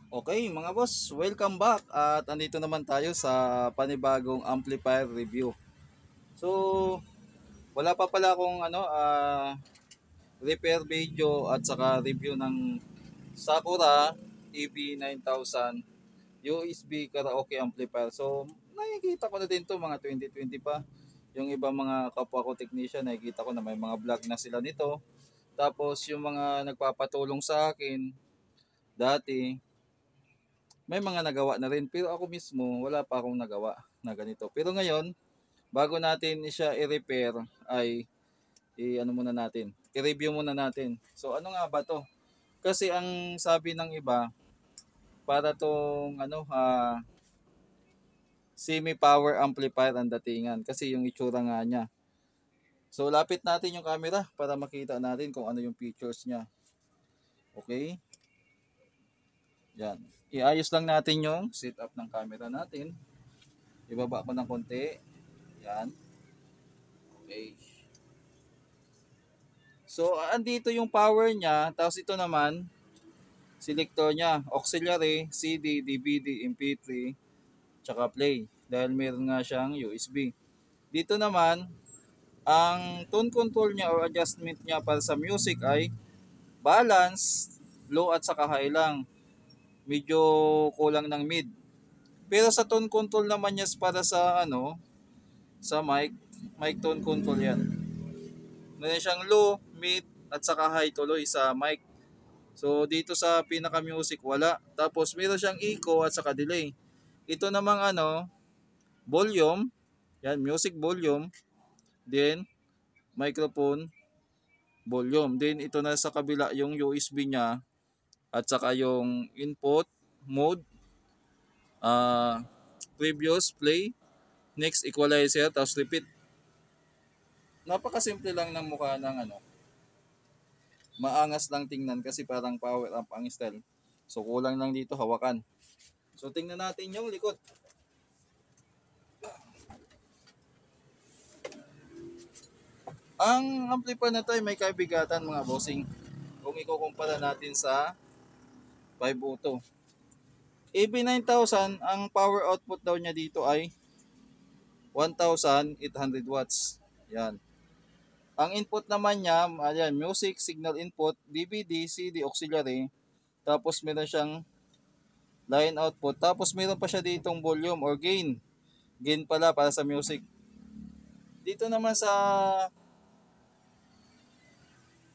Okay mga boss, welcome back at andito naman tayo sa panibagong amplifier review. So, wala pa pala akong repair video at saka review ng Sakura EB9000 USB karaoke amplifier. So, nakikita ko na din to mga 2020 pa. Yung ibang mga kapwa ko technician, nakikita ko na may mga vlog na sila nito. Tapos yung mga nagpapatulong sa akin dati, may mga nagawa na rin pero ako mismo wala pa akong nagawa na ganito. Pero ngayon, bago natin siya i-repair ay i-ano muna natin, i-review muna natin. So ano nga ba 'to? Kasi ang sabi ng iba para tong semi-power amplifier ang datingan kasi yung itsura nga niya. So lapit natin yung camera para makita natin kung ano yung features niya. Okay? Yan. Iayos lang natin yung setup ng camera natin. Ibaba ko ng konti. Yan. Okay. So, andito yung power niya. Tapos ito naman, selector niya. Auxiliary, CD, DVD, MP3, tsaka play. Dahil meron nga siyang USB. Dito naman, ang tone control niya or adjustment niya para sa music ay balance, low at saka high lang. Medyo kulang ng mid. Pero sa tone control naman niya para sa sa mic tone control yan. Meron siyang low, mid, at saka high tuloy sa mic. So dito sa pinaka music wala. Tapos meron siyang echo at saka delay. Ito namang volume, yan music volume, then microphone volume. Then ito na sa kabila yung USB niya at saka yung input mode, uh, previous play, next equalizer, tapos repeat. Napakasimple lang ng mukha ng maangas lang tingnan kasi parang power amp ang style. So kulang lang dito hawakan. So tingnan natin yung likod. Ang amplifier na to ay may kabigatan mga bossing. Kung ikukumpara natin sa 502. EB9000, ang power output daw niya dito ay 1,800 watts. Yan. Ang input naman niya, ayan, music, signal input, DVD, CD, auxiliary. Tapos meron siyang line output. Tapos meron pa siya ditong volume or gain. Gain pala para sa music. Dito naman sa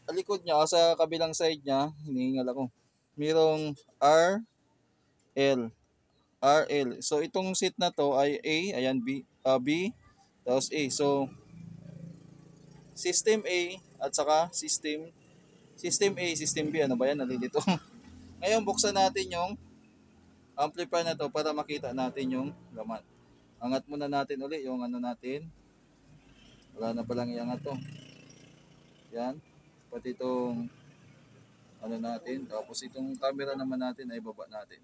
likod niya o sa kabilang side niya, hinihingal ako. Merong RL. RL. So itong seat na to ay A, ayan B, tapos A. So system A at saka system A, system B, ano ba yan? Nalilito. Ngayon buksan natin yung amplifier na to para makita natin yung laman. Angat muna natin uli yung natin. Wala na palang iangat to. Yan. Pati itong natin. Tapos itong camera naman natin ay baba natin.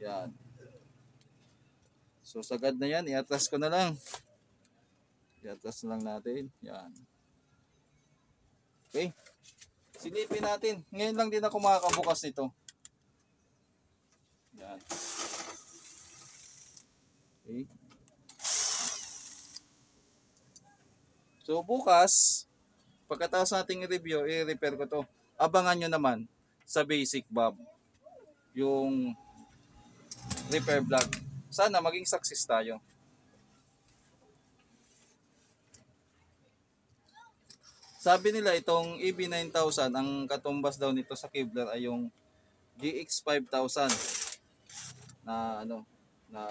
Yan. So sagad na yan. I-atras ko na lang. I-atras na lang natin. Yan. Okay. Silipin natin. Ngayon lang din ako makakabukas nito. Yan. Okay. So bukas, pagkatapos nating i-review, i-repair ko to. Abangan nyo naman sa Basic Bob yung repair vlog. Sana maging success tayo. Sabi nila itong EB9000, ang katumbas daw nito sa Kevlar ay yung GX5000 na na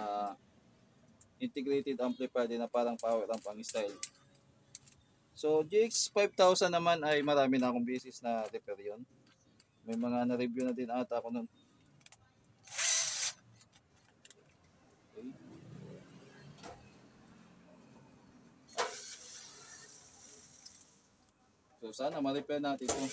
integrated amplifier din na parang power amp ang style. So GX5000 naman ay marami na akong beses na repair yun. May mga na-review na din ata ako nun. Okay. So sana ma-repair natin ito.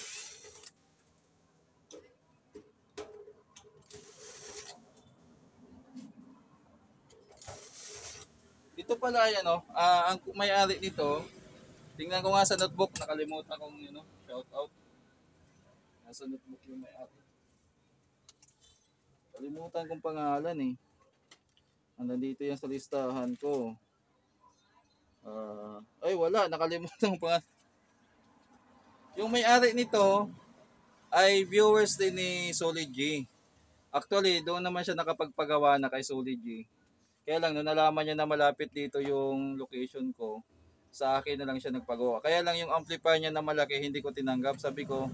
Ito pala yan ang may-ari nito. Tingnan ko nga sa notebook, nakalimutan kong shout out. Nasa notebook yung may-ari. Kalimutan kong pangalan eh. Nandito yan sa listahan ko. Ay wala, nakalimutan ko pangalan. Yung may-ari nito ay viewers din ni Solid G. Actually, doon naman siya nakapagpagawa na kay Solid G. Kaya lang, nung nalaman niya na malapit dito yung location ko, sa akin na lang siya nagpagawa. Kaya lang yung amplifier niya na malaki, hindi ko tinanggap. Sabi ko,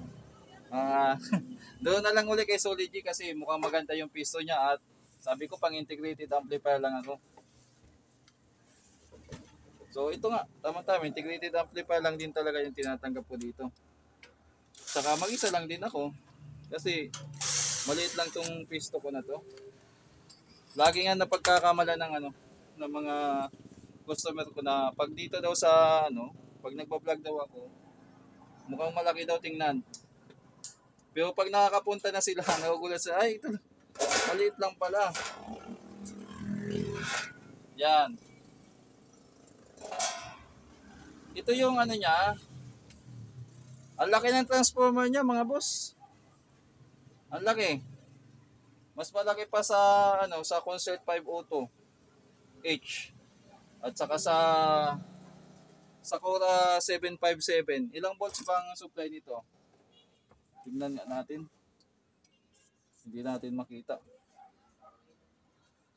doon na lang uli kay Solid G kasi mukhang maganda yung pisto niya at sabi ko pang integrated amplifier lang ako. So ito nga, tama-tama, integrated amplifier lang din talaga yung tinatanggap ko dito. Saka mag-isa lang din ako kasi maliit lang tong pisto ko na to. Lagi nga napagkakamala ng ng mga customer ko na pag dito daw sa pag nagba-vlog daw ako, mukhang malaki daw tingnan. Pero pag nakakapunta na sila, nagugulat sila, ay ito, maliit lang pala. Yan. Ito yung niya. Ang laki ng transformer niya, mga boss. Ang laki. Mas malaki pa sa sa Concert 502H. At saka sa Sakura 757. Ilang volts bang supply nito? Tingnan nga natin. Hindi natin makita.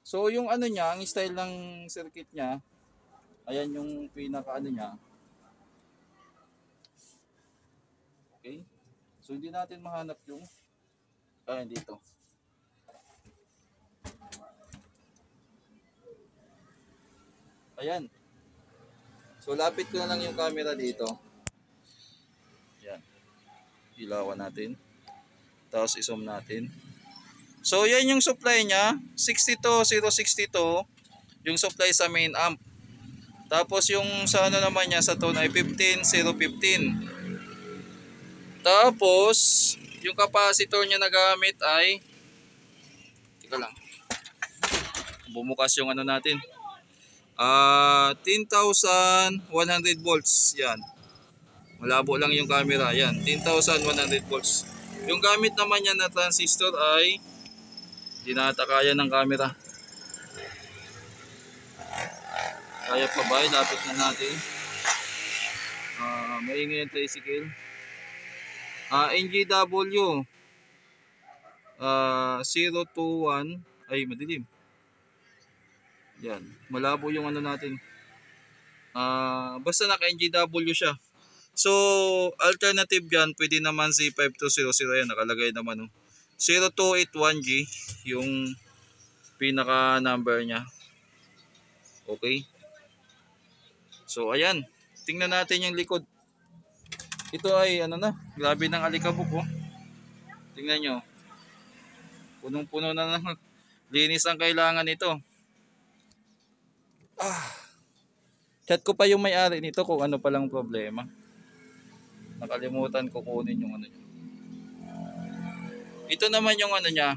So yung niya, ang style ng circuit niya, ayan yung pinaka niya. Okay? So hindi natin mahanap yung dito. Ayan. So lapit ko na lang yung camera dito. Ayan. Ilawan natin. Tapos i-zoom natin. So yan yung supply niya, 62062, yung supply sa main amp. Tapos yung sa naman niya sa tone ay 15015. Tapos yung capacitor niya na gamit ay teka lang. Bumukas yung natin. 10,100 volts. Yan. Malabo lang yung camera. Yan, 10,100 volts. Yung gamit naman niya na transistor ay hindi natakaya ng camera. Kaya pa ba? Lapit na natin. Maingay yung tricycle. NGW 021. Ay, madilim. Yan. Malabo yung natin. Basta naka NGW siya. So, alternative yan. Pwede naman si 5200. Yan, nakalagay naman. 0281G yung pinaka number niya. Okay. So ayan, tingnan natin yung likod. Ito ay grabe ng alikabok oh. Tingnan nyo. Punong-puno na ng linis ang kailangan nito. Chat ko pa yung may-ari nito kung ano palang problema. Nakalimutan ko kunin yung niya. Ito naman yung niya.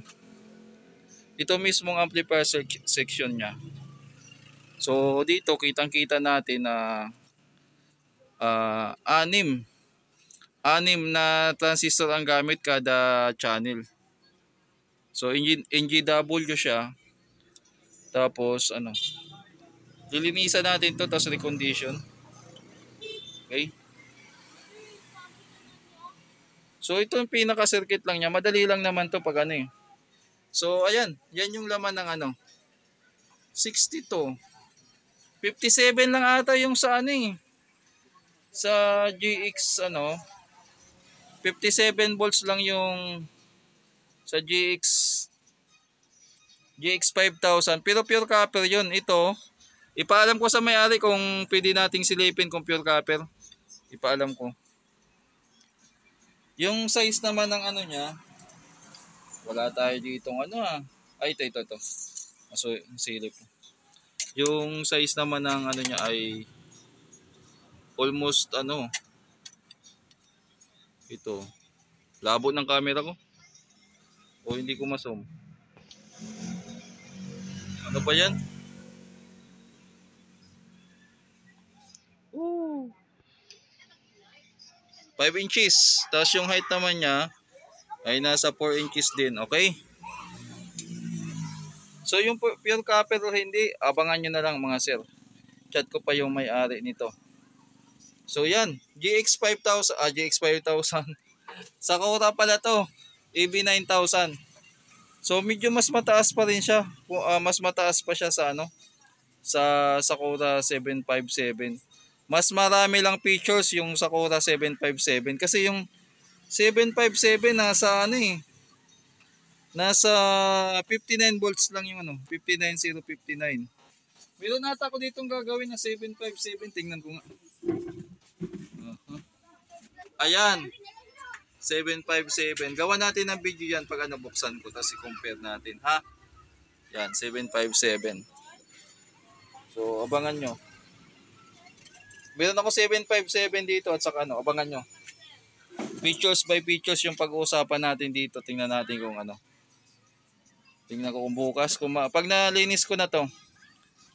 Ito mismong amplifier section niya. So dito kitang-kita natin na anim na transistor ang gamit kada channel. So NGW siya. Tapos lilinisan natin to tapos recondition. Okay? So ito yung pinaka circuit lang niya. Madali lang naman to pag So ayan, yan yung laman ng 62. 57 lang ata yung sa sa GX 57 volts lang yung sa GX 5000 pero pure copper yun. Ito ipaalam ko sa may-ari kung pwede nating silipin kung pure copper. Ipaalam ko. Yung size naman ng niya, wala tayo ditong ay ito. So silip. Yung size naman ng niya ay almost ito. Labo ng camera ko. O hindi ko ma-zoom. Ano ba yan? 5 inches. Tapos yung height naman niya ay nasa 4 inches din. Okay? So yung pure copper o hindi, abangan nyo na lang mga sir. Chat ko pa yung may-ari nito. So yan, GX 5000, GX 5000. Sakura pala to, EB 9000. So medyo mas mataas pa rin siya. Mas mataas pa siya sa ano, sa Sakura 757. Mas marami lang features yung Sakura 757 kasi yung 757 nasa ano eh, nasa 59 volts lang yung ano, 59059. Meron nata ako ditong gagawin na 757, tingnan ko nga. Ayan, 757. Gawa natin ng video yan pag ano, buksan ko, tapos i-compare natin, ha? Yan, 757. So, abangan nyo. Meron ako 757 dito at saka ano, abangan nyo. Features by features yung pag-uusapan natin dito. Tingnan natin kung ano. Tingnan ko kung bukas. Pag nalinis ko na to,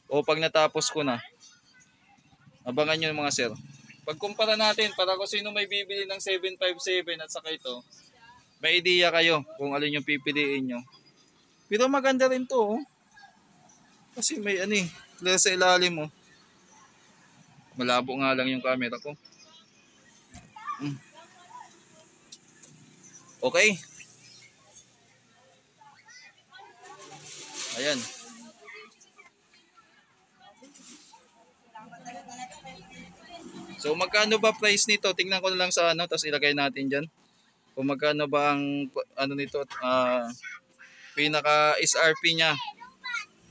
o pag natapos ko na, abangan nyo mga sir. Pagkumpara natin, para kung sino may bibili ng 757 at saka ito, may idea kayo kung alin yung pipiliin nyo. Pero maganda rin to, oh. Kasi may ano eh, sa ilalim mo. Malabo nga lang yung camera ko. Okay. Ayan. So magkano ba price nito? Tingnan ko na lang sa ano, tapos ilagay natin diyan. Kung magkano ba ang ano nito, pinaka SRP niya.